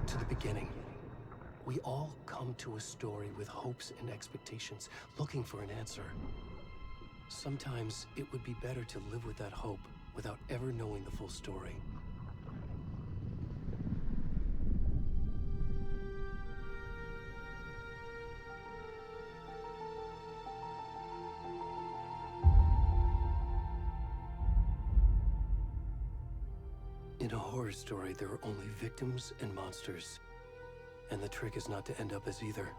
to the beginning. We all come to a story with hopes and expectations, looking for an answer. Sometimes it would be better to live with that hope without ever knowing the full story. In a horror story, there are only victims and monsters. And the trick is not to end up as either.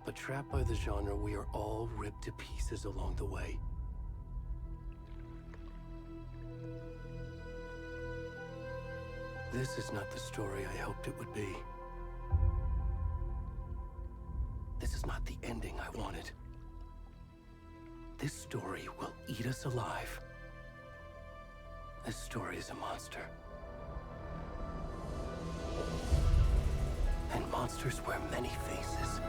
But trapped by the genre, we are all ripped to pieces along the way. This is not the story I hoped it would be. This is not the ending I wanted. This story will eat us alive. This story is a monster. And monsters wear many faces.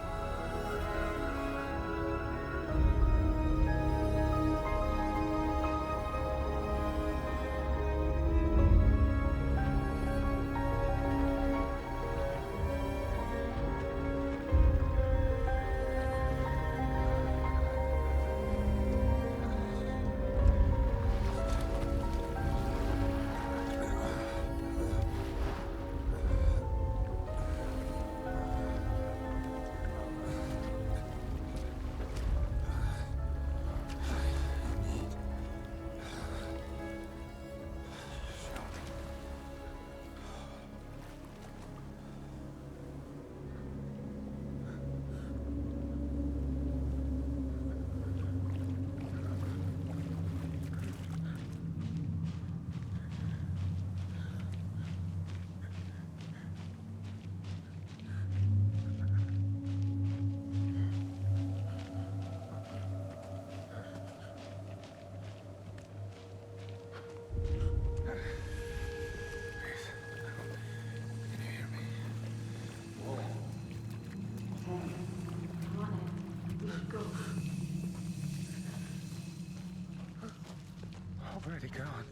Already gone.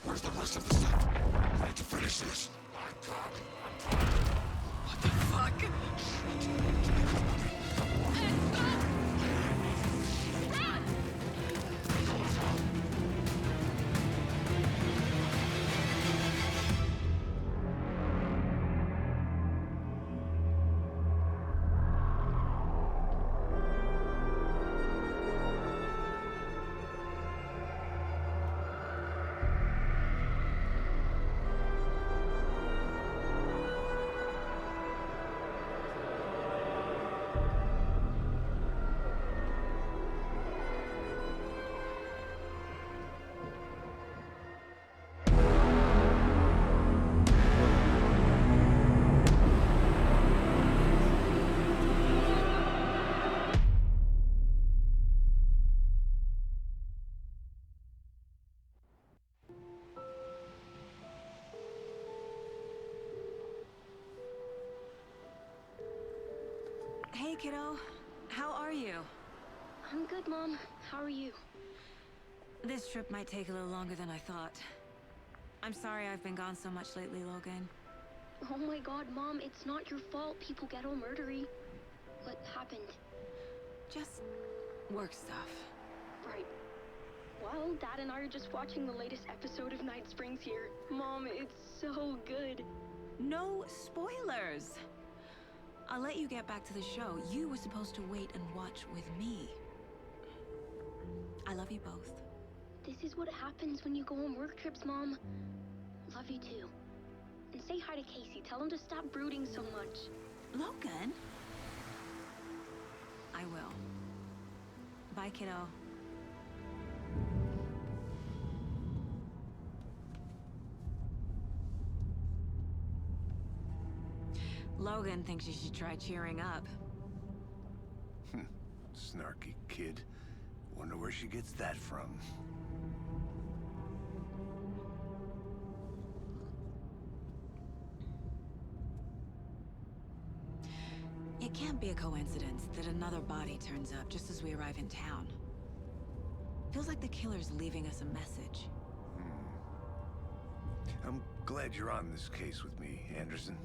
Where's the rest of the stuff? I need to finish this. What the fuck? Hey, kiddo. How are you? I'm good, Mom. How are you? This trip might take a little longer than I thought. I'm sorry I've been gone so much lately, Logan. Oh my god, Mom, it's not your fault people get all murdery. What happened? Just work stuff. Right. Well, Dad and I are just watching the latest episode of Night Springs here. Mom, it's so good. No spoilers! I'll let you get back to the show. You were supposed to wait and watch with me. I love you both. This is what happens when you go on work trips, Mom. Love you too. And say hi to Casey. Tell him to stop brooding so much. Logan? I will. Bye, kiddo. Logan thinks you should try cheering up. Snarky kid. Wonder where she gets that from. It can't be a coincidence that another body turns up just as we arrive in town. Feels like the killer's leaving us a message. I'm glad you're on this case with me, Anderson.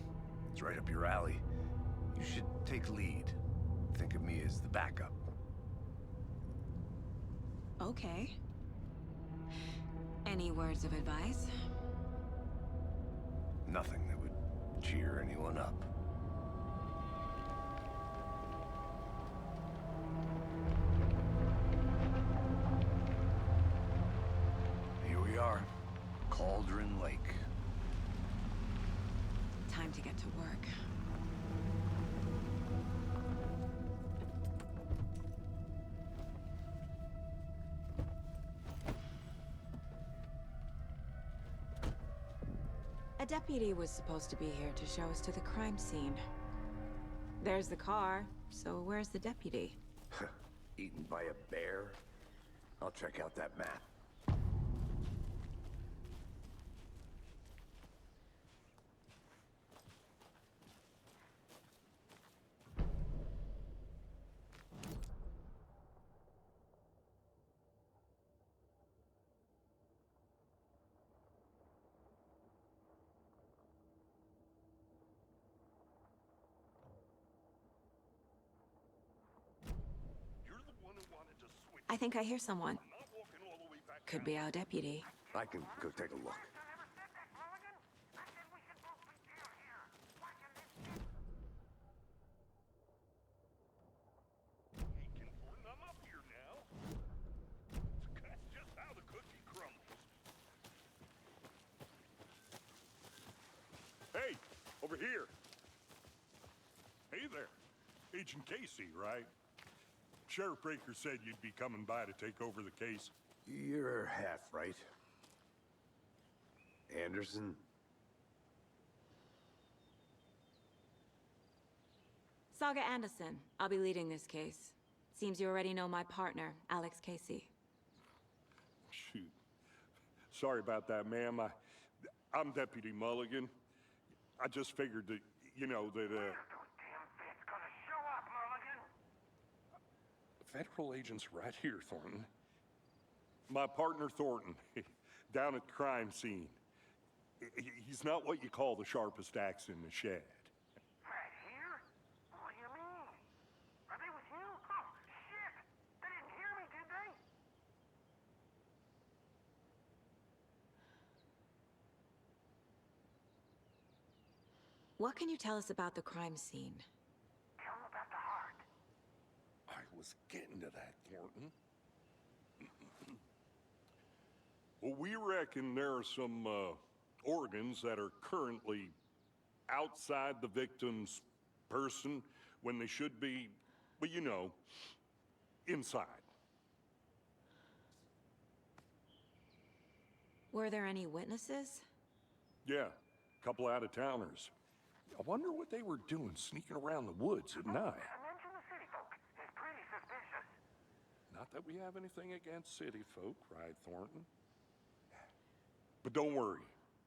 It's right up your alley. You should take lead. Think of me as the backup. Okay. Any words of advice? Nothing that would cheer anyone up. Here we are. Cauldron Lake. Time to get to work. A deputy was supposed to be here to show us to the crime scene. There's the car, so where's the deputy? Eaten by a bear? I'll check out that map. I think I hear someone. Could be our deputy. I can go take a look. Hey, over here. Hey there. Agent Casey, right? Sheriff Breaker said you'd be coming by to take over the case. You're half right. Anderson? Saga Anderson. I'll be leading this case. Seems you already know my partner, Alex Casey. Shoot. Sorry about that, ma'am. I'm Deputy Mulligan. I just figured that, you know, that, Those damn feds gonna show up, Mulligan? Federal agents right here, Thornton. My partner, Thornton, down at the crime scene. He's not what you call the sharpest axe in the shed. Right here? What do you mean? Are they with you? Oh, shit! They didn't hear me, did they? What can you tell us about the crime scene? Tell them about the heart. I was getting to that, Thornton. Well, we reckon there are some organs that are currently outside the victim's person when they should be, well, you know, inside. Were there any witnesses? Yeah, a couple out-of-towners. I wonder what they were doing sneaking around the woods at night. Mention the city folk. It's pretty suspicious. Not that we have anything against city folk, right, Thornton? But don't worry.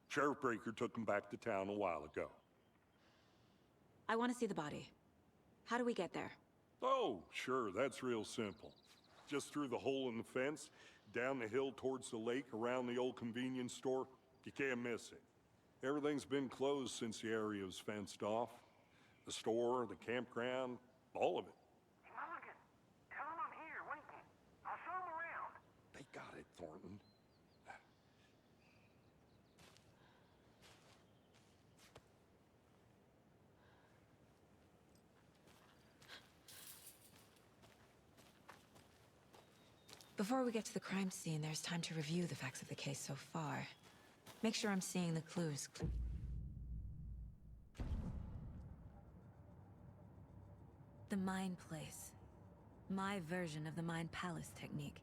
Sheriff Breaker took them back to town a while ago. I want to see the body. How do we get there? Oh, sure, that's real simple. Just through the hole in the fence, down the hill towards the lake, around the old convenience store. You can't miss it. Everything's been closed since the area was fenced off. The store, the campground, all of it. Hey, Mulligan, tell them I'm here waiting. I'll show them around. They got it, Thornton. Before we get to the crime scene, there's time to review the facts of the case so far. Make sure I'm seeing the clues. The Mind Place. My version of the Mind Palace technique.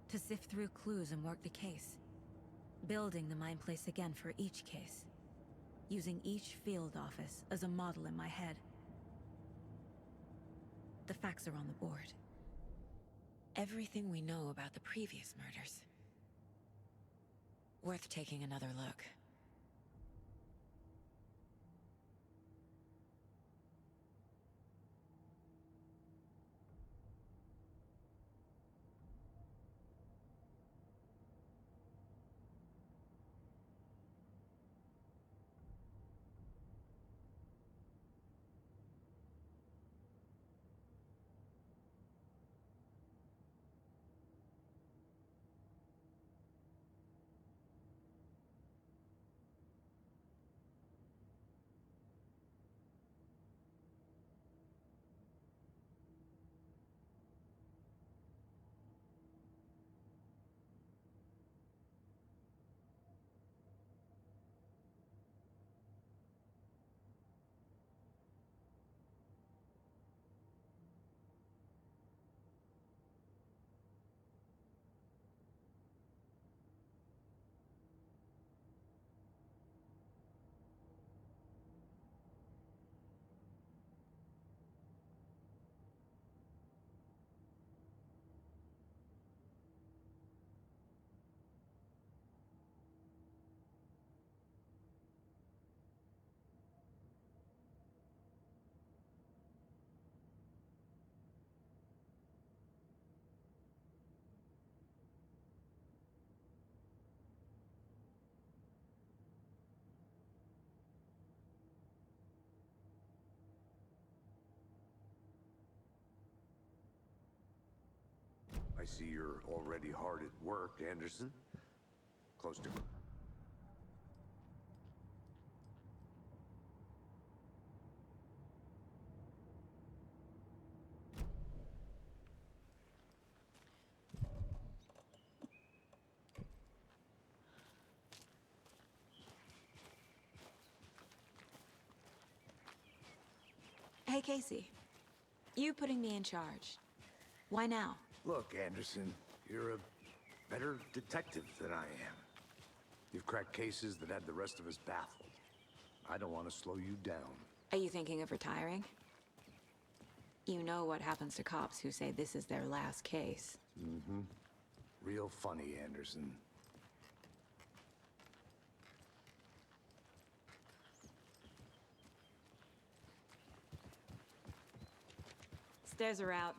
To sift through clues and work the case. Building the Mind Place again for each case. Using each field office as a model in my head. The facts are on the board. Everything we know about the previous murders. Worth taking another look. I see you're already hard at work, Anderson. Close to... Hey, Casey. You putting me in charge. Why now? Look, Anderson, you're a better detective than I am. You've cracked cases that had the rest of us baffled. I don't want to slow you down. Are you thinking of retiring? You know what happens to cops who say this is their last case. Real funny, Anderson. Stairs are out.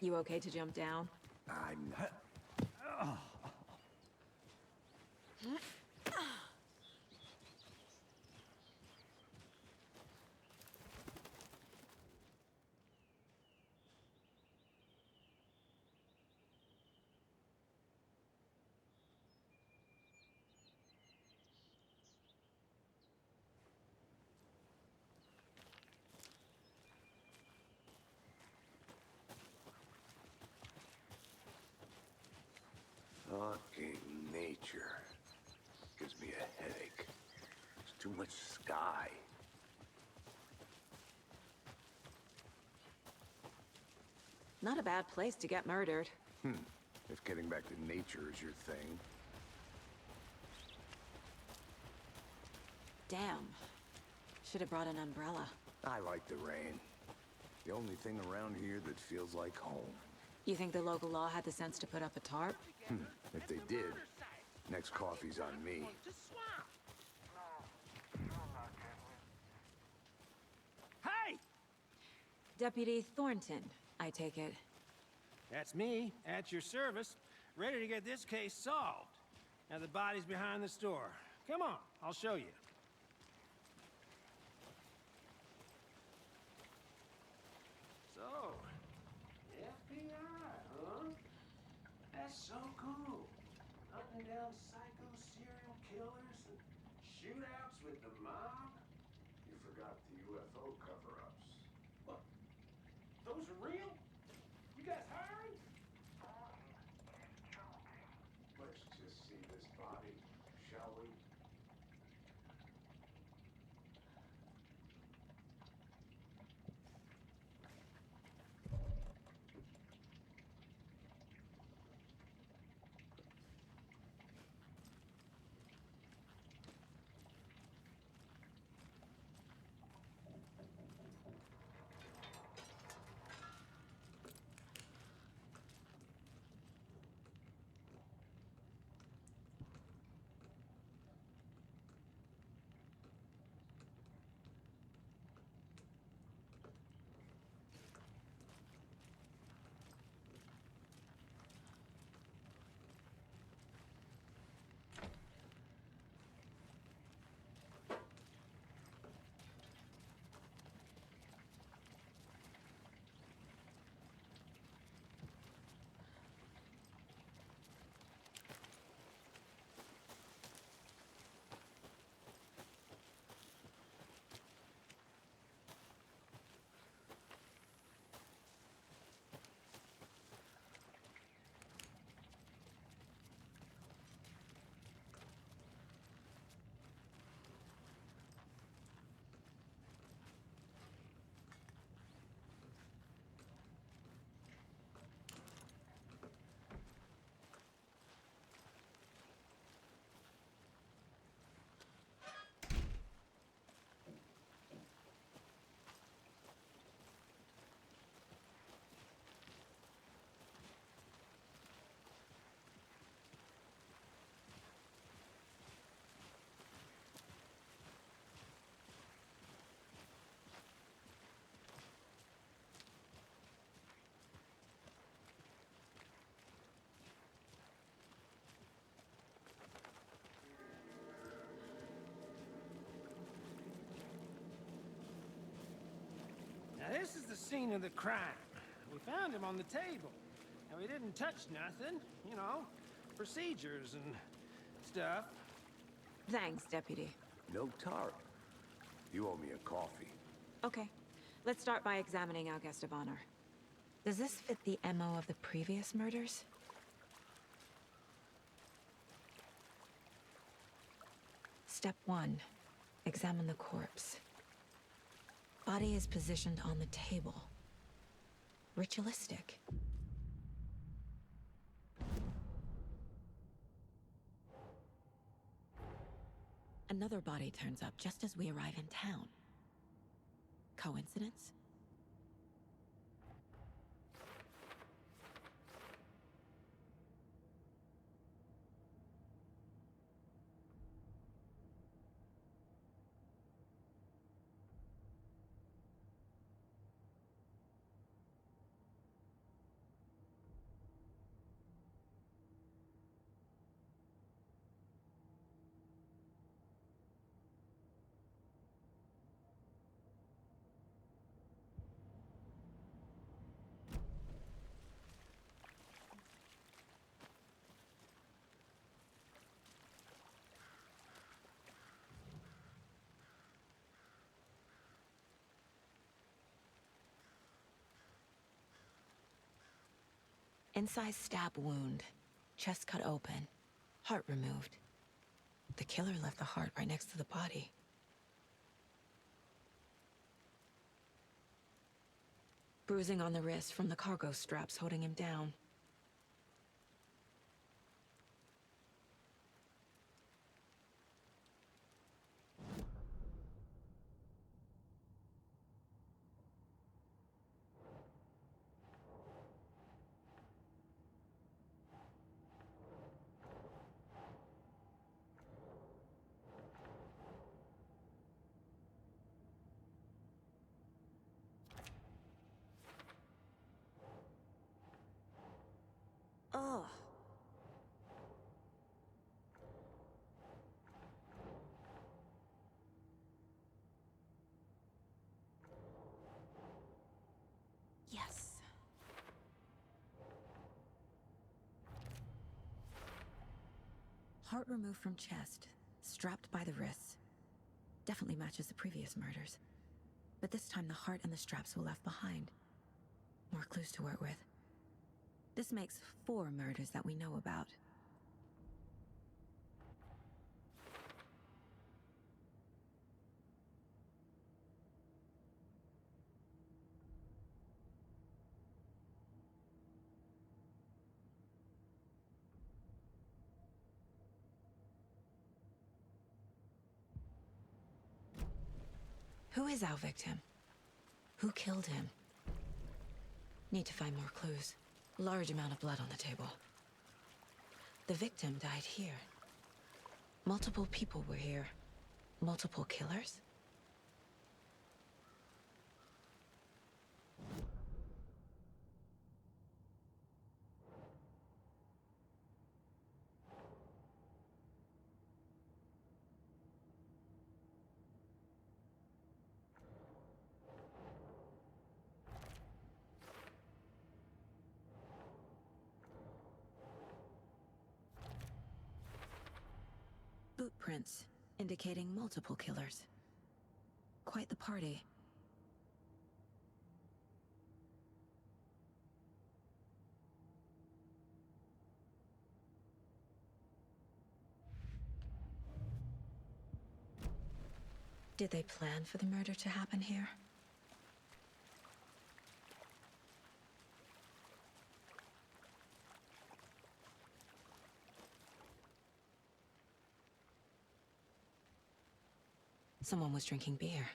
You okay to jump down? I'm not. Fucking nature gives me a headache. There's too much sky. Not a bad place to get murdered. If getting back to nature is your thing. Damn. Should have brought an umbrella. I like the rain. The only thing around here that feels like home. You think the local law had the sense to put up a tarp? If they did, next coffee's on me. Hey! Deputy Thornton, I take it. That's me, at your service, ready to get this case solved. Now the body's behind the store. Come on, I'll show you. So, FBI, huh? That's so cool. Hunting down psycho serial killers and shootouts with the mob. You forgot the UFO cover-ups. What? Those are real? You guys hiring? Let's just see this body, shall we? Now this is the scene of the crime. We found him on the table. And we didn't touch nothing, you know, procedures and stuff. Thanks, Deputy. No tarp. You owe me a coffee. Okay. Let's start by examining our guest of honor. Does this fit the MO of the previous murders? Step 1. Examine the corpse. Body is positioned on the table. Ritualistic. Another body turns up just as we arrive in town. Coincidence? Incised stab wound, chest cut open, heart removed. The killer left the heart right next to the body. Bruising on the wrist from the cargo straps holding him down. Oh. Yes. Heart removed from chest, strapped by the wrists. Definitely matches the previous murders. But this time the heart and the straps were left behind. More clues to work with. This makes 4 murders that we know about. Who is our victim? Who killed him? Need to find more clues. Large amount of blood on the table. The victim died here. Multiple people were here. Multiple killers? Boot prints, indicating multiple killers. Quite the party. Did they plan for the murder to happen here? Someone was drinking beer.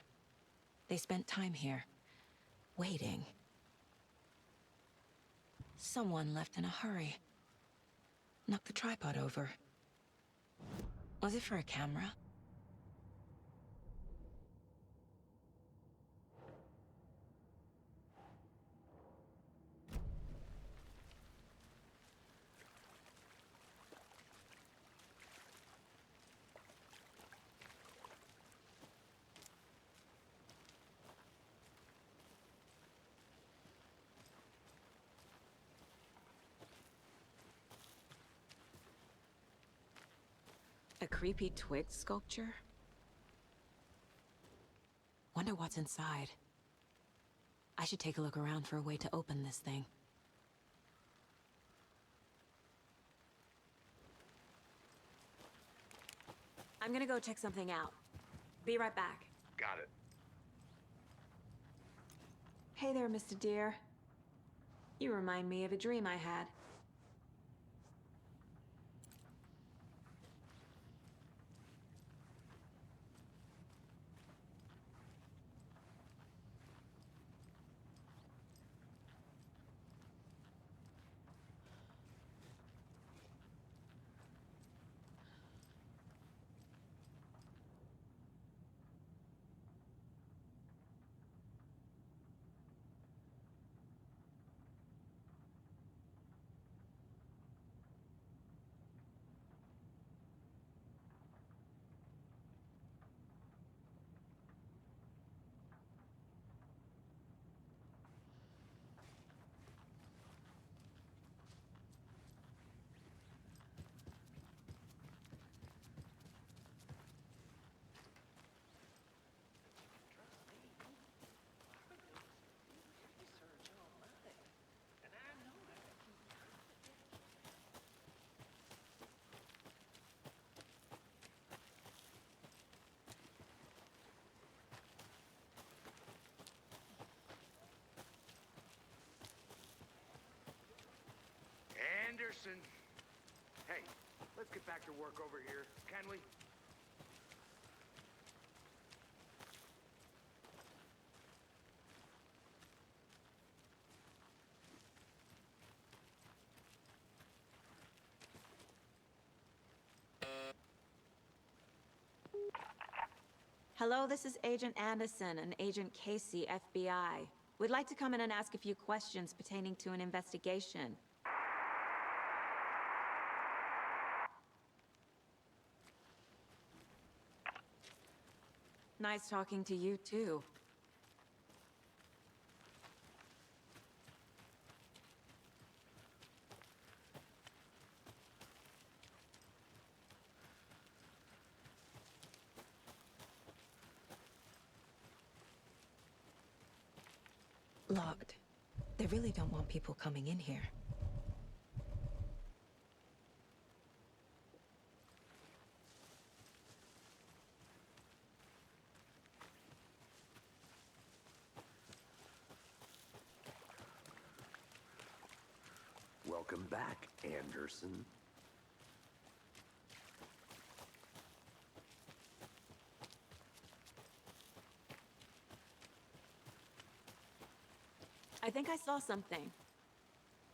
They spent time here, waiting. Someone left in a hurry. Knocked the tripod over. Was it for a camera? A creepy twig sculpture? Wonder what's inside. I should take a look around for a way to open this thing. I'm gonna go check something out. Be right back. Got it. Hey there, Mr. Deer. You remind me of a dream I had. Anderson! Hey, let's get back to work over here, can we? Hello, this is Agent Anderson and Agent Casey, FBI. We'd like to come in and ask a few questions pertaining to an investigation. Nice talking to you, too. Locked. They really don't want people coming in here. Welcome back, Anderson. I think I saw something.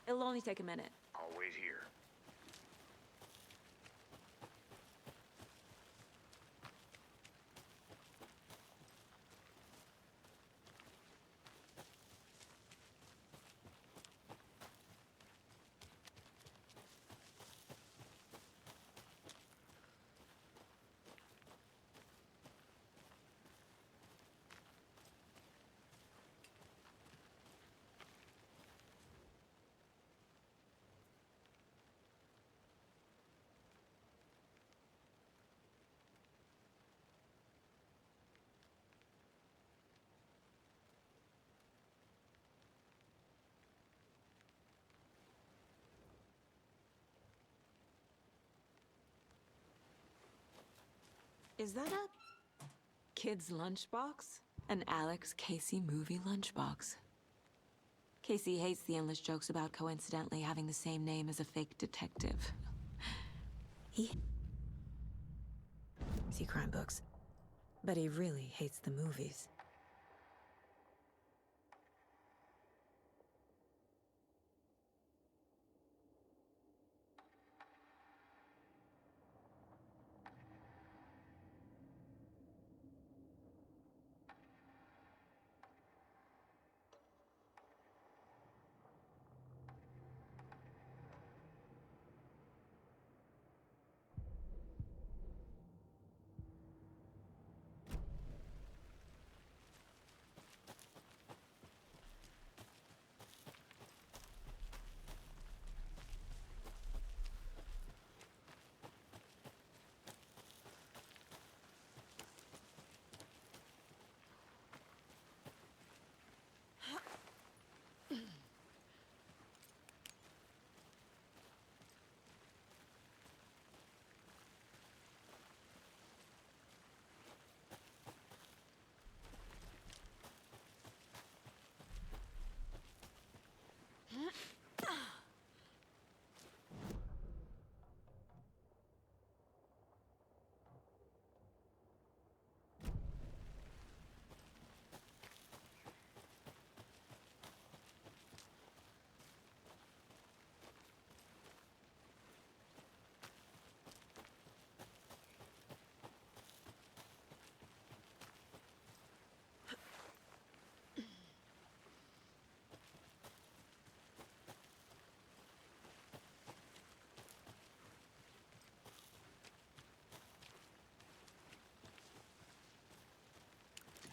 It'll only take a minute. I'll wait here. Is that a kid's lunchbox? An Alex Casey movie lunchbox. Casey hates the endless jokes about coincidentally having the same name as a fake detective. He crime books, but he really hates the movies.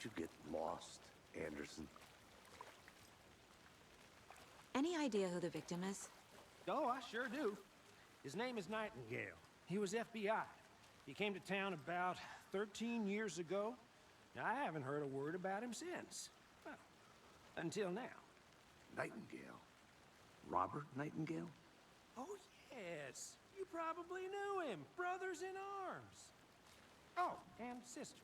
Did you get lost, Anderson? Any idea who the victim is? Oh, I sure do. His name is Nightingale. He was FBI. He came to town about 13 years ago. Now, I haven't heard a word about him since. Well, until now. Nightingale? Robert Nightingale? Oh, yes. You probably knew him. Brothers in arms. Oh, and sisters.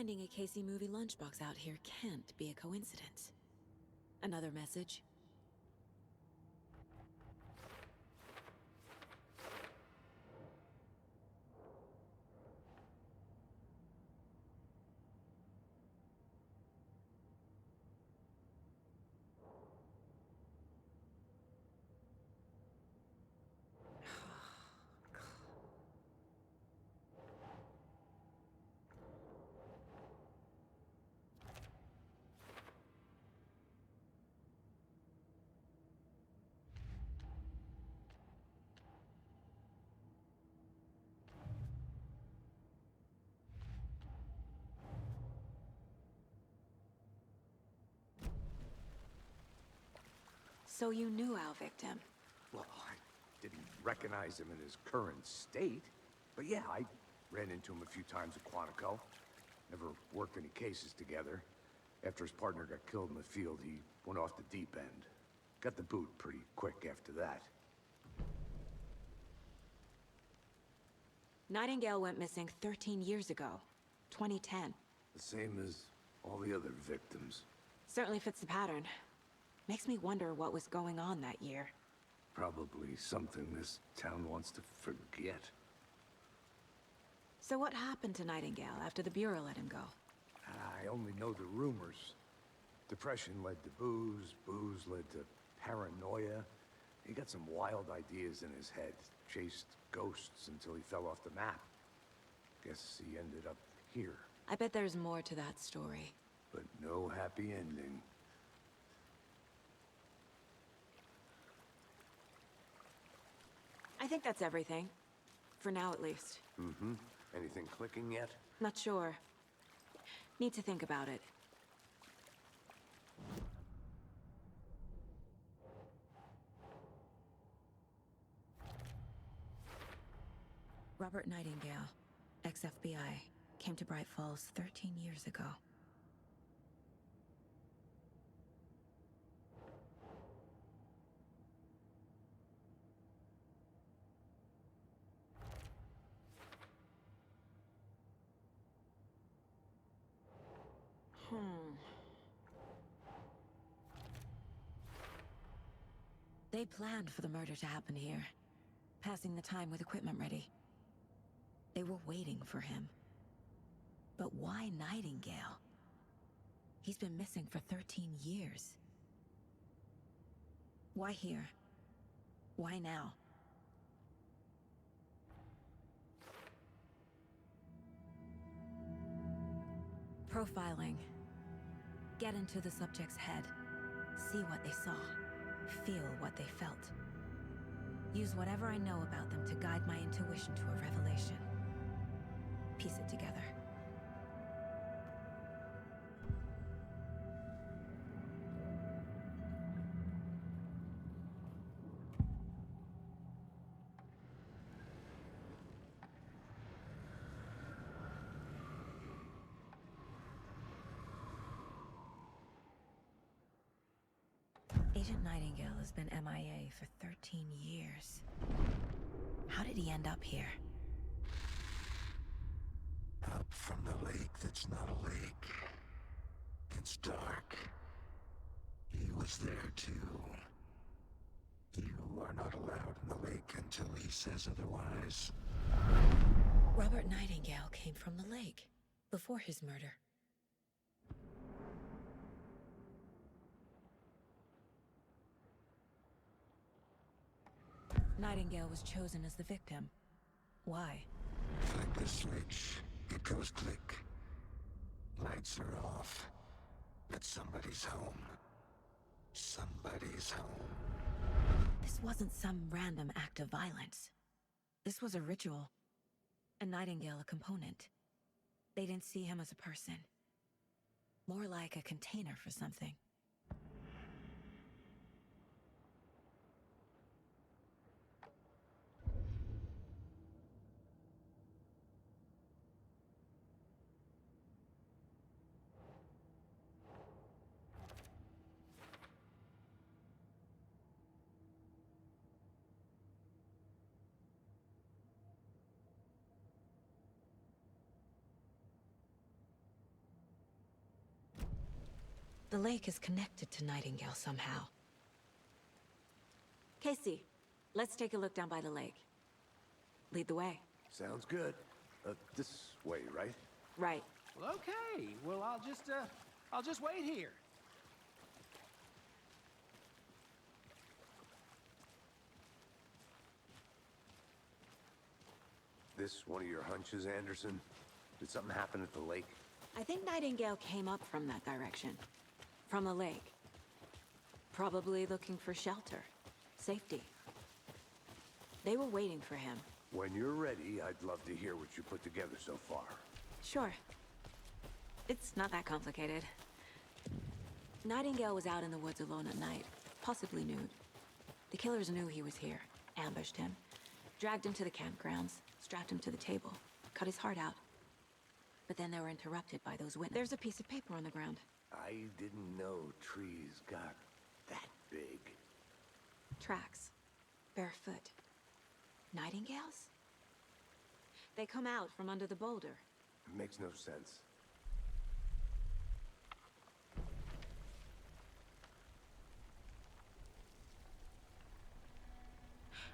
Finding a Casey movie lunchbox out here can't be a coincidence. Another message? So you knew our victim. Well, I didn't recognize him in his current state. But yeah, I ran into him a few times at Quantico. Never worked any cases together. After his partner got killed in the field, he went off the deep end. Got the boot pretty quick after that. Nightingale went missing 13 years ago, 2010. The same as all the other victims. Certainly fits the pattern. Makes me wonder what was going on that year. Probably something this town wants to forget. So what happened to Nightingale after the Bureau let him go? I only know the rumors. Depression led to booze, booze led to paranoia. He got some wild ideas in his head, chased ghosts until he fell off the map. Guess he ended up here. I bet there's more to that story. But no happy ending. I think that's everything. For now, at least. Mm-hmm. Anything clicking yet? Not sure. Need to think about it. Robert Nightingale, ex-FBI, came to Bright Falls 13 years ago. They planned for the murder to happen here, passing the time with equipment ready. They were waiting for him. But why Nightingale? He's been missing for 13 years. Why here? Why now? Profiling. Get into the subject's head. See what they saw. Feel what they felt. Use whatever I know about them to guide my intuition to a revelation. Piece it together. Agent Nightingale has been MIA for 13 years. How did he end up here? Up from the lake that's not a lake. It's dark. He was there too. You are not allowed in the lake until he says otherwise. Robert Nightingale came from the lake, before his murder. Nightingale was chosen as the victim. Why? Flick the switch. It goes click. Lights are off. But somebody's home. Somebody's home. This wasn't some random act of violence. This was a ritual. And Nightingale a component. They didn't see him as a person. More like a container for something. The lake is connected to Nightingale somehow. Casey, let's take a look down by the lake. Lead the way. Sounds good. This way, right? Right. Well, okay. Well, I'll just wait here. This one of your hunches, Anderson? Did something happen at the lake? I think Nightingale came up from that direction. From the lake. Probably looking for shelter. Safety. They were waiting for him. When you're ready, I'd love to hear what you put together so far. Sure. It's not that complicated. Nightingale was out in the woods alone at night, possibly nude. The killers knew he was here, ambushed him, dragged him to the campgrounds, strapped him to the table, cut his heart out. But then they were interrupted by those witnesses. There's a piece of paper on the ground. I didn't know trees got that big. Tracks. Barefoot. Nightingales? They come out from under the boulder. It makes no sense.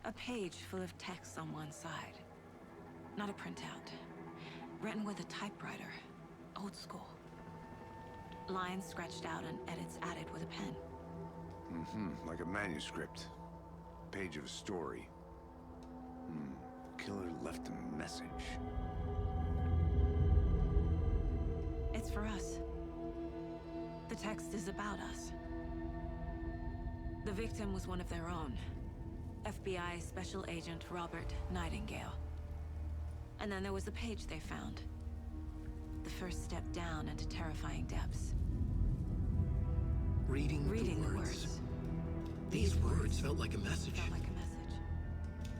A page full of text on one side. Not a printout. Written with a typewriter. Old school. Lines scratched out and edits added with a pen. Mm-hmm, like a manuscript. Page of a story. Killer left a message. It's for us. The text is about us. The victim was one of their own. FBI Special Agent Robert Nightingale. And then there was the page they found. The first step down into terrifying depths. Reading the words. These words felt like a message. Felt like a message.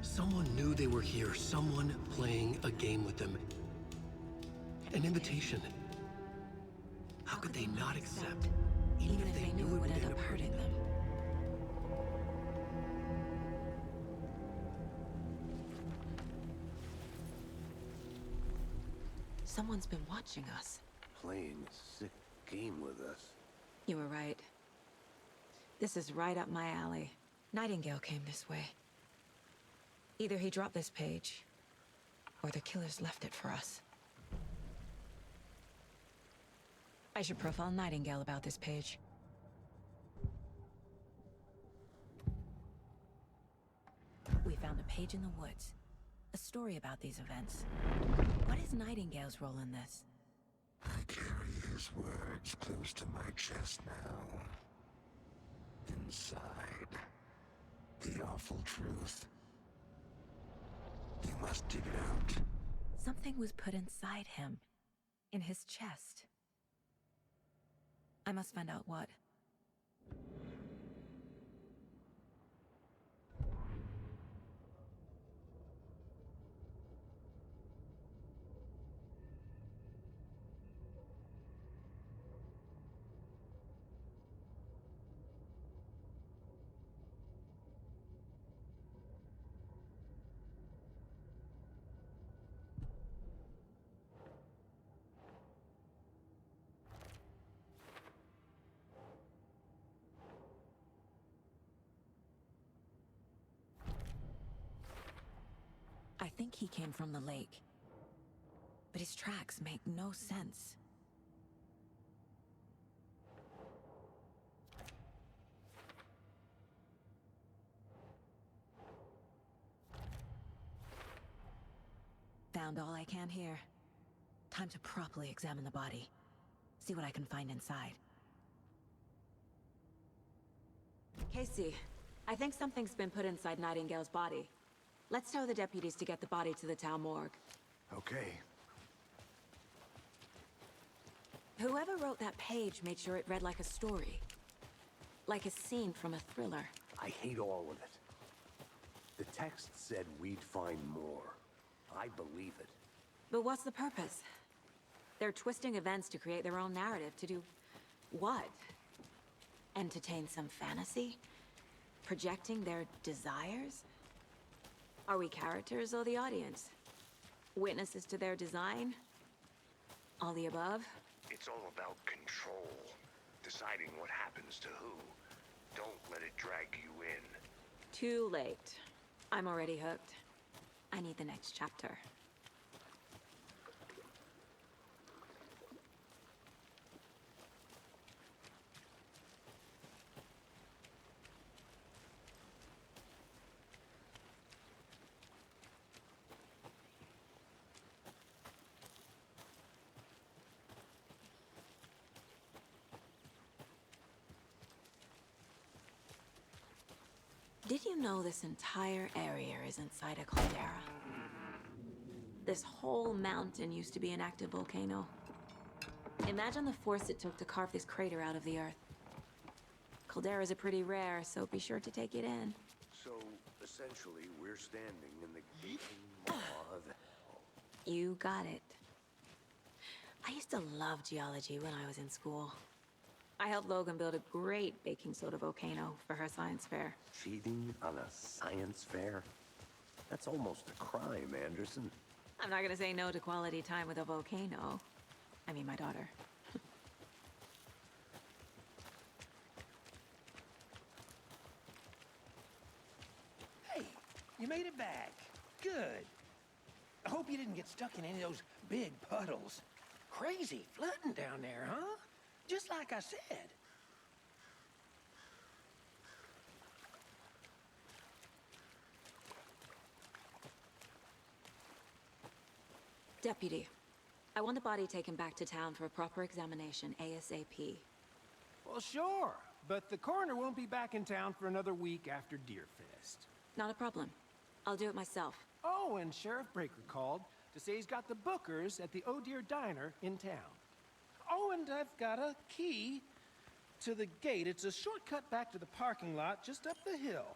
Someone knew they were here, someone playing a game with them. An invitation. How could they not accept, even if they knew it would end up hurting them? Someone's been watching us. Playing a sick game with us. You were right. This is right up my alley. Nightingale came this way. Either he dropped this page, or the killers left it for us. I should profile Nightingale about this page. We found a page in the woods. A story about these events. What is Nightingale's role in this? I carry his words close to my chest now. Inside, the awful truth. You must dig it out. Something was put inside him. In his chest. I must find out what. I think he came from the lake. But his tracks make no sense. Found all I can here. Time to properly examine the body. See what I can find inside. Casey, I think something's been put inside Nightingale's body. Let's tell the deputies to get the body to the town morgue. Okay. Whoever wrote that page made sure it read like a story. Like a scene from a thriller. I hate all of it. The text said we'd find more. I believe it. But what's the purpose? They're twisting events to create their own narrative. To do what? Entertain some fantasy? Projecting their desires? Are we characters or the audience? Witnesses to their design? All the above? It's all about control. deciding what happens to who. Don't let it drag you in. Too late. I'm already hooked. I need the next chapter. Did you know this entire area is inside a caldera? This whole mountain used to be an active volcano. Imagine the force it took to carve this crater out of the earth. Calderas are pretty rare, so be sure to take it in. So, essentially, we're standing in the gaping maw of hell. You got it. I used to love geology when I was in school. I helped Logan build a great baking soda volcano for her science fair. Cheating on a science fair? That's almost a crime, Anderson. I'm not gonna say no to quality time with a volcano. I mean, my daughter. Hey, you made it back. Good. I hope you didn't get stuck in any of those big puddles. Crazy flooding down there, huh? Just like I said. Deputy, I want the body taken back to town for a proper examination ASAP. Well, sure. But the coroner won't be back in town for another week after Deerfest. Not a problem. I'll do it myself. Oh, and Sheriff Breaker called to say he's got the Bookers at the Oh Dear Diner in town. Oh, and I've got a key to the gate. It's a shortcut back to the parking lot just up the hill.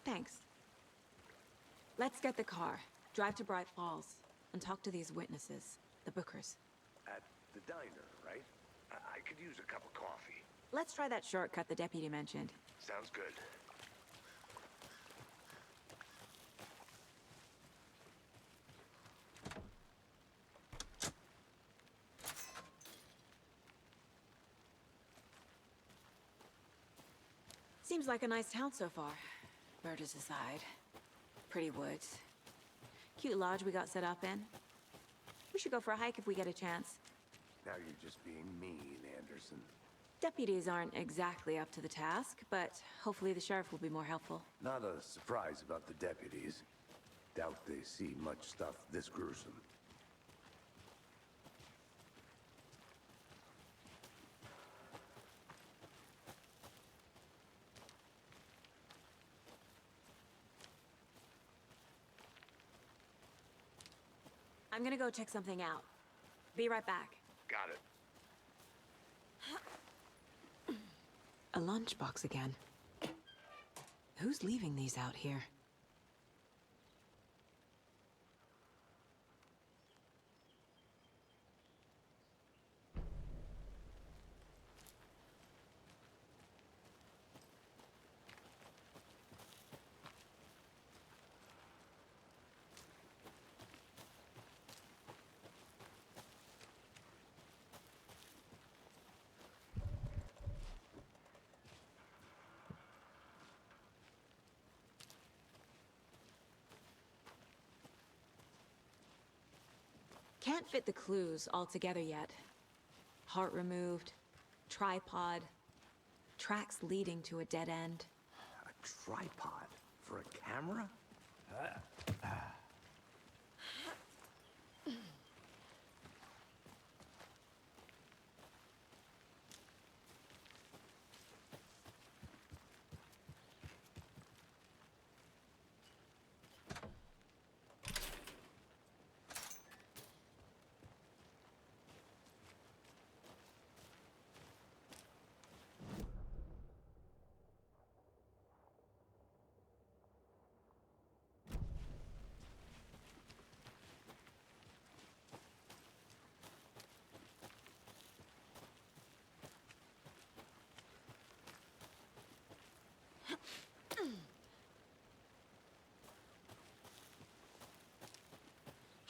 Thanks. Let's get the car, drive to Bright Falls, and talk to these witnesses, the Bookers. At the diner, right? I could use a cup of coffee. Let's try that shortcut the deputy mentioned. Sounds good. Seems like a nice town so far. Murders aside. Pretty woods. Cute lodge we got set up in. We should go for a hike if we get a chance. Now you're just being mean, Anderson. Deputies aren't exactly up to the task, but hopefully the sheriff will be more helpful. Not a surprise about the deputies. Doubt they see much stuff this gruesome. I'm gonna go check something out. Be right back. Got it. A lunchbox again. Who's leaving these out here? Can't fit the clues all together yet. Heart removed, tripod, tracks leading to a dead end. A tripod for a camera?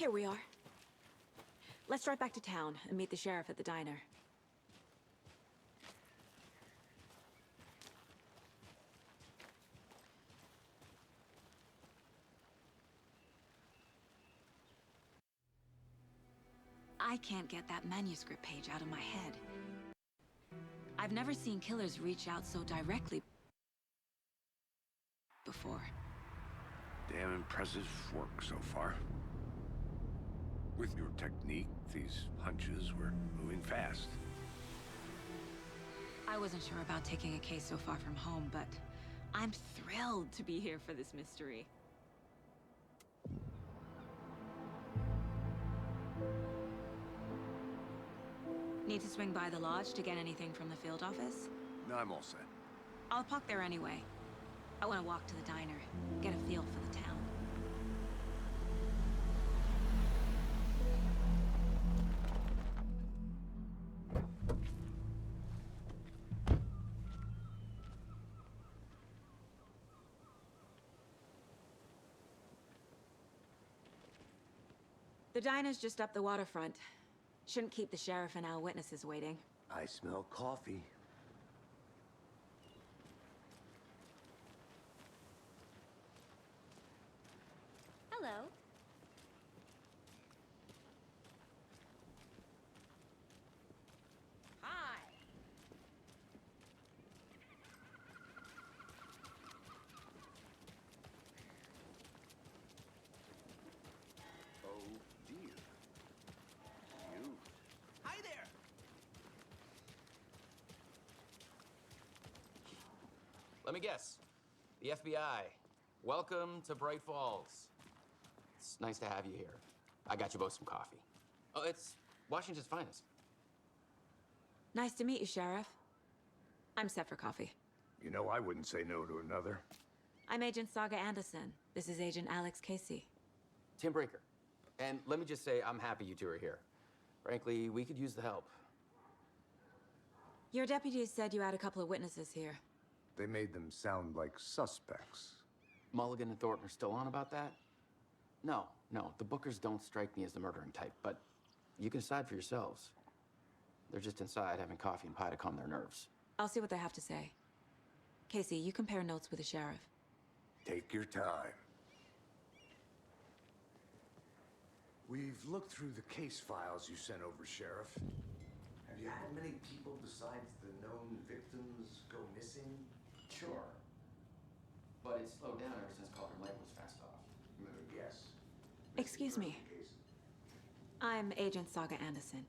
Here we are. Let's drive back to town and meet the sheriff at the diner. I can't get that manuscript page out of my head. I've never seen killers reach out so directly before. Damn impressive work so far. With your technique, these hunches were moving fast. I wasn't sure about taking a case so far from home, but I'm thrilled to be here for this mystery. Need to swing by the lodge to get anything from the field office? No, I'm all set. I'll park there anyway. I want to walk to the diner, get a feel for the town. The diner's just up the waterfront. Shouldn't keep the sheriff and our witnesses waiting. I smell coffee. Hello. Hi. Oh, dear. You. Hi there! Let me guess. The FBI. Welcome to Bright Falls. It's nice to have you here. I got you both some coffee. Oh, it's Washington's finest. Nice to meet you, Sheriff. I'm set for coffee. You know, I wouldn't say no to another. I'm Agent Saga Anderson. This is Agent Alex Casey. Tim Breaker. And let me just say, I'm happy you two are here. Frankly, we could use the help. Your deputies said you had a couple of witnesses here. They made them sound like suspects. Mulligan and Thornton are still on about that? No, the Bookers don't strike me as the murdering type, but you can decide for yourselves. They're just inside having coffee and pie to calm their nerves. I'll see what they have to say. Casey, you compare notes with the sheriff. Take your time. We've looked through the case files you sent over, Sheriff. Have you had many people besides the known victims go missing? Sure. But it's slowed down ever since Calder Lake was fast off. Yes. Excuse me. I'm Agent Saga Anderson.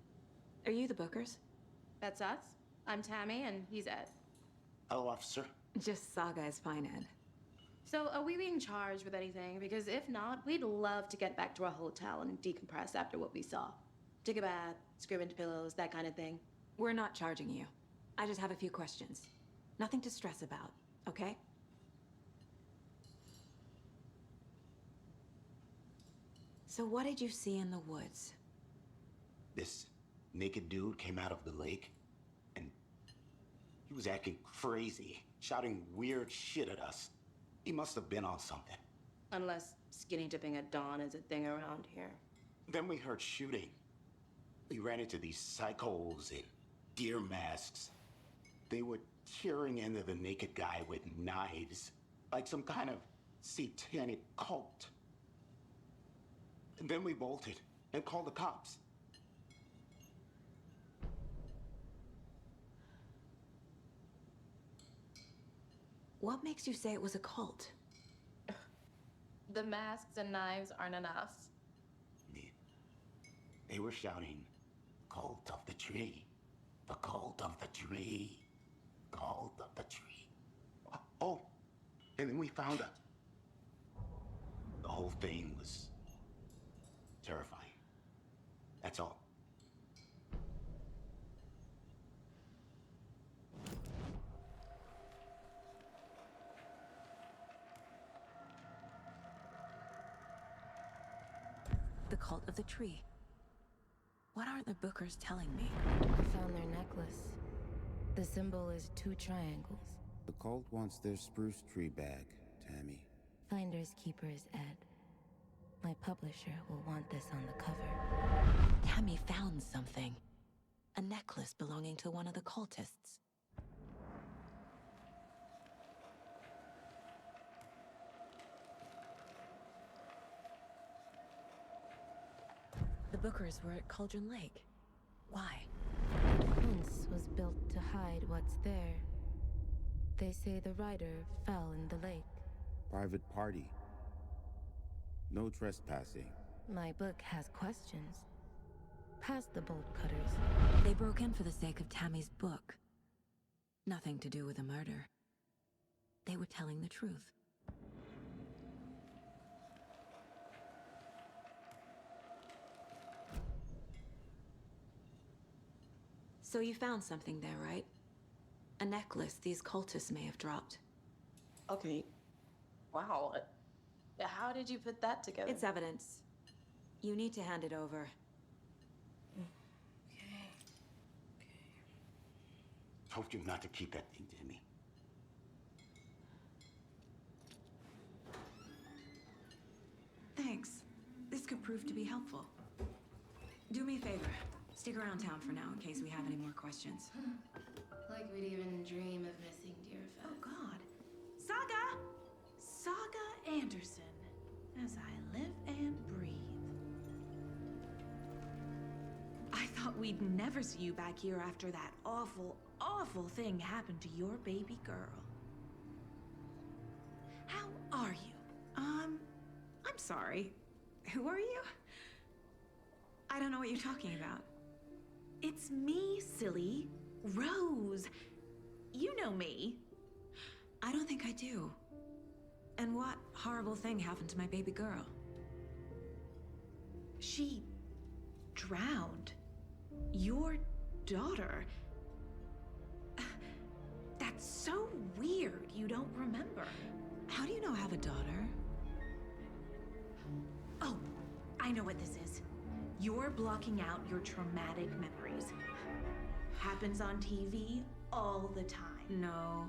Are you the Bookers? That's us. I'm Tammy, and he's Ed. Hello, officer. Just Saga is fine, Ed. So, are we being charged with anything? Because if not, we'd love to get back to our hotel and decompress after what we saw. Take a bath, scream into pillows, that kind of thing. We're not charging you. I just have a few questions. Nothing to stress about, okay? So what did you see in the woods? This naked dude came out of the lake, and he was acting crazy, shouting weird shit at us. He must have been on something. Unless skinny dipping at dawn is a thing around here. Then we heard shooting. We ran into these psychos in deer masks. They were tearing into the naked guy with knives, like some kind of satanic cult. And then we bolted and called the cops. What makes you say it was a cult? The masks and knives aren't enough. They were shouting, "Cult of the tree, the cult of the tree, cult of the tree." Oh, and then we found out. The whole thing was terrifying. That's all. The cult of the tree. What aren't the Bookers telling me? I found their necklace. The symbol is 2 triangles. The cult wants their spruce tree back, Tammy. Finders keepers, Ed. My publisher will want this on the cover. Tammy found something. A necklace belonging to one of the cultists. The Bookers were at Cauldron Lake. Why? The fence was built to hide what's there. They say the rider fell in the lake. Private party. No trespassing. My book has questions. Past the bolt cutters. They broke in for the sake of Tammy's book. Nothing to do with a murder. They were telling the truth. So you found something there, right? A necklace these cultists may have dropped. Okay. Wow. How did you put that together? It's evidence. You need to hand it over. Told you not to keep that thing to me. Thanks. This could prove to be helpful. Do me a favor. Stick around town for now in case we have any more questions. Like we'd even dream of missing dear Fez. Oh, God. Saga Anderson. As I live and breathe. I thought we'd never see you back here after that awful, awful thing happened to your baby girl. How are you? I'm sorry. Who are you? I don't know what you're talking about. It's me, silly. Rose. You know me. I don't think I do. And what horrible thing happened to my baby girl? She drowned. Your daughter. That's so weird you don't remember. How do you know I have a daughter? Oh, I know what this is. You're blocking out your traumatic memories. Happens on TV all the time. No.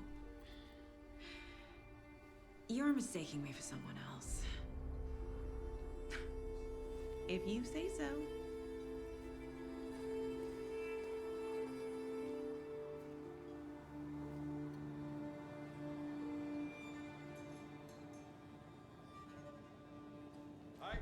You're mistaking me for someone else. If you say so. Hi.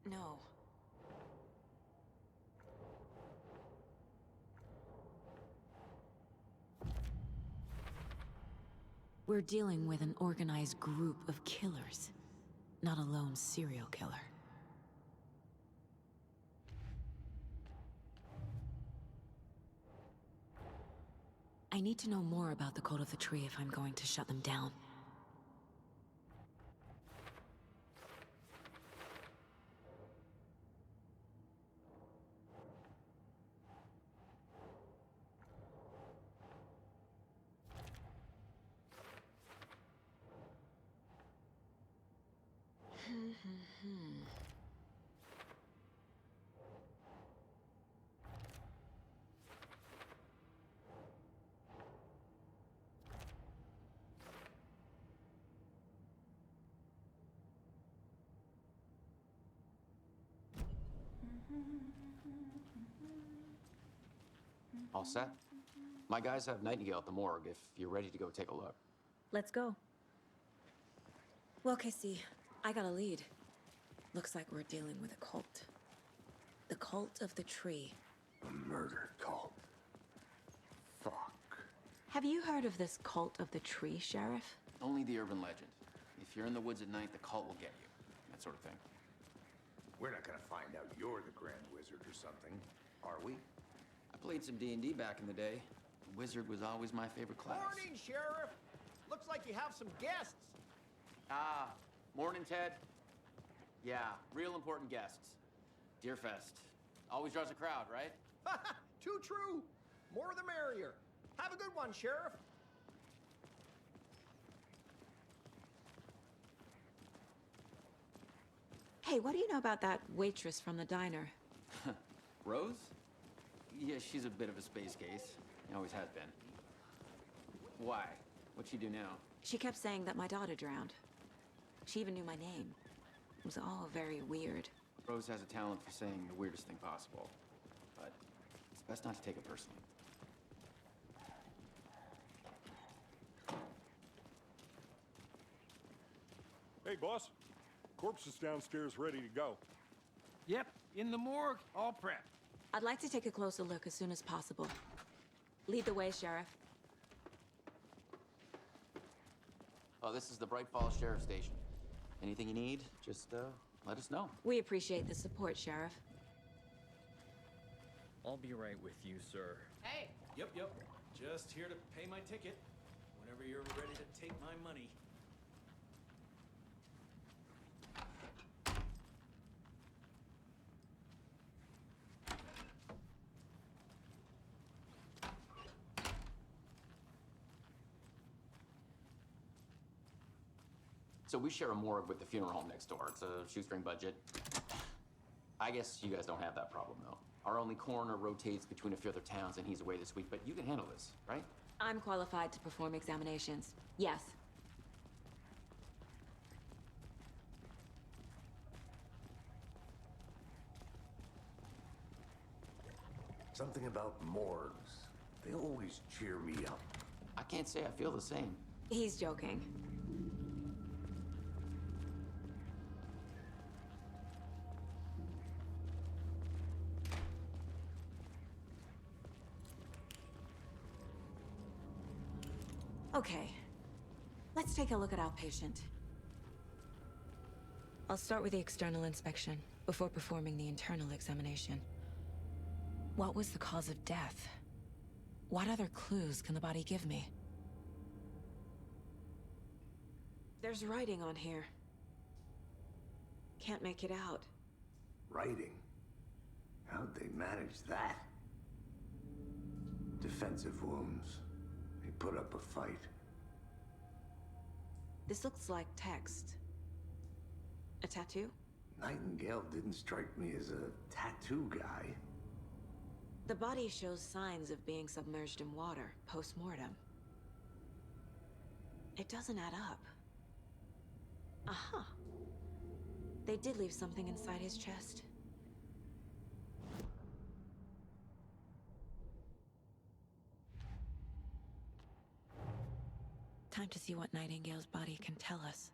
No. We're dealing with an organized group of killers, not a lone serial killer. I need to know more about the Cult of the Tree if I'm going to shut them down. All set? My guys have Nightingale at the morgue if you're ready to go take a look. Let's go. Well, Casey, I got a lead. Looks like we're dealing with a cult. The Cult of the Tree. A murder cult. Fuck. Have you heard of this Cult of the Tree, Sheriff? Only the urban legend. If you're in the woods at night, the cult will get you. That sort of thing. We're not gonna find out you're the Grand Wizard or something, are we? I played some D&D back in the day. Wizard was always my favorite class. Morning, Sheriff. Looks like you have some guests. Ah, morning, Ted. Yeah, real important guests. Deerfest. Always draws a crowd, right? Too true. More the merrier. Have a good one, Sheriff. Hey, what do you know about that waitress from the diner? Rose? Yeah, she's a bit of a space case. Always has been. Why? What'd she do now? She kept saying that my daughter drowned. She even knew my name. It was all very weird. Rose has a talent for saying the weirdest thing possible. But it's best not to take it personally. Hey, boss. Corpse is downstairs ready to go. Yep, in the morgue, all prepped. I'd like to take a closer look as soon as possible. Lead the way, Sheriff. Oh, this is the Bright Falls Sheriff Station. Anything you need, just let us know. We appreciate the support, Sheriff. I'll be right with you, sir. Hey! Yep. Just here to pay my ticket. Whenever you're ready to take my money. So we share a morgue with the funeral home next door. It's a shoestring budget. I guess you guys don't have that problem, though. Our only coroner rotates between a few other towns, and he's away this week, but you can handle this, right? I'm qualified to perform examinations. Yes. Something about morgues. They always cheer me up. I can't say I feel the same. He's joking. Okay, let's take a look at our patient. I'll start with the external inspection before performing the internal examination. What was the cause of death? What other clues can the body give me? There's writing on here. Can't make it out. Writing? How'd they manage that? Defensive wounds. They put up a fight. This looks like text. A tattoo? Nightingale didn't strike me as a tattoo guy. The body shows signs of being submerged in water post-mortem. It doesn't add up. Aha. They did leave something inside his chest. Time to see what Nightingale's body can tell us.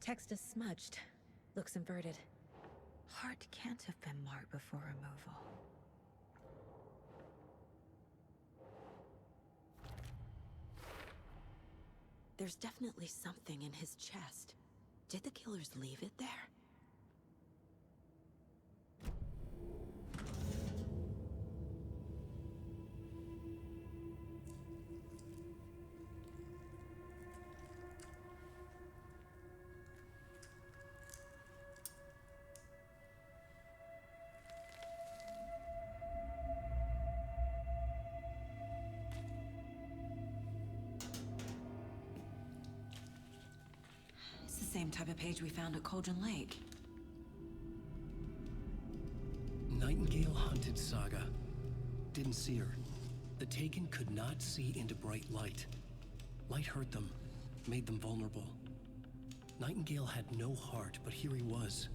Text is smudged. Looks inverted. Heart can't have been marked before removal. There's definitely something in his chest. Did the killers leave it there? Same type of page we found at Cauldron Lake. Nightingale hunted Saga. Didn't see her. The Taken could not see into bright light. Light hurt them, made them vulnerable. Nightingale had no heart, but here he was,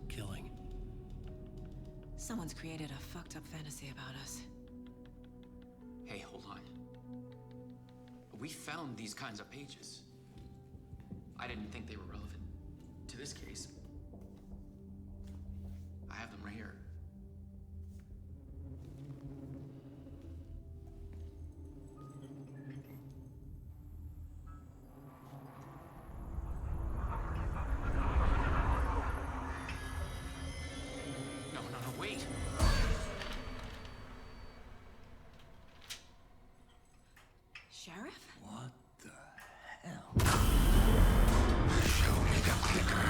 killing. Someone's created a fucked up fantasy about us. Hey, hold on. We found these kinds of pages. I didn't think they were relevant to this case. I have them right here. No, wait. Sheriff? What the hell? Show me the clicker.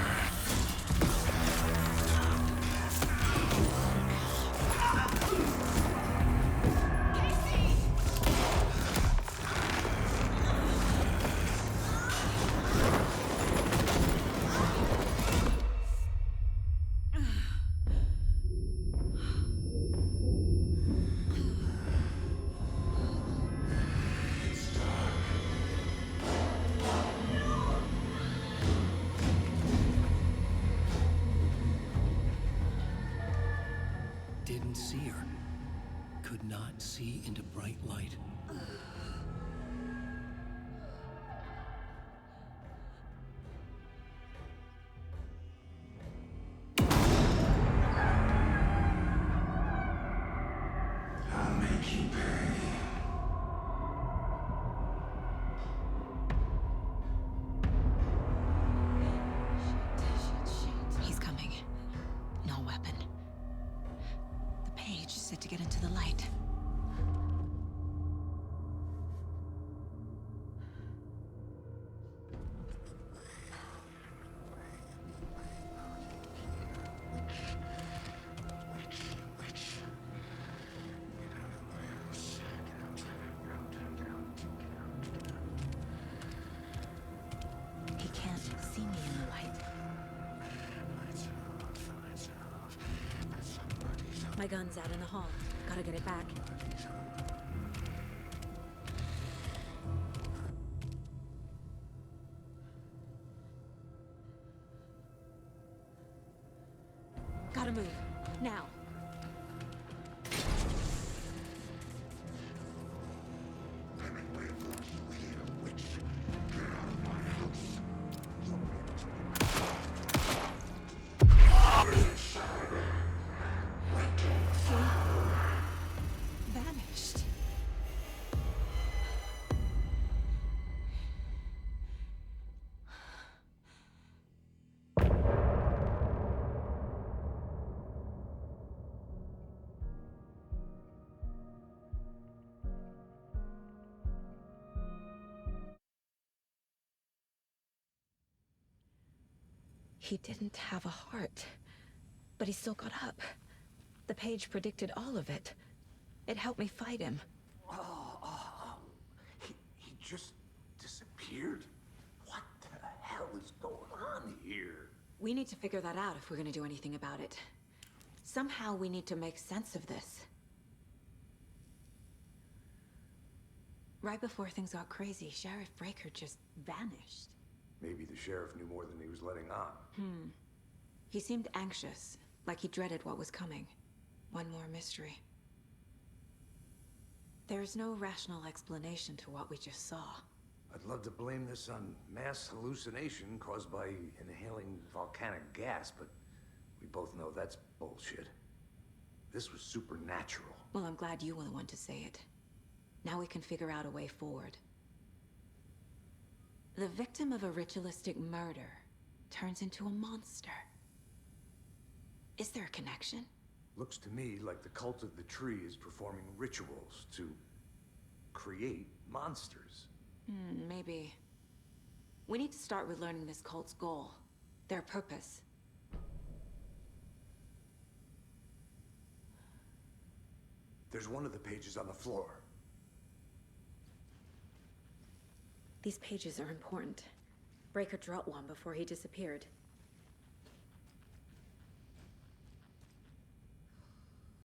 Didn't see her. Could not see into bright light. I'll make you pay. He's coming. No weapon. The page is set to get into the light. He can't see me in the light. My gun's out in the hall. Gotta get it back. Gotta move. Now. Vanished. He didn't have a heart, but he still got up. The page predicted all of it. It helped me fight him. He just disappeared? What the hell is going on here? We need to figure that out if we're gonna do anything about it. Somehow we need to make sense of this. Right before things got crazy, Sheriff Breaker just vanished. Maybe the sheriff knew more than he was letting on. He seemed anxious, like he dreaded what was coming. One more mystery. There's no rational explanation to what we just saw. I'd love to blame this on mass hallucination caused by inhaling volcanic gas, but we both know that's bullshit. This was supernatural. Well, I'm glad you were the one to say it. Now we can figure out a way forward. The victim of a ritualistic murder turns into a monster. Is there a connection? Looks to me like the cult of the tree is performing rituals to create monsters. Maybe. We need to start with learning this cult's goal, their purpose. There's one of the pages on the floor. These pages are important. Breaker dropped one before he disappeared.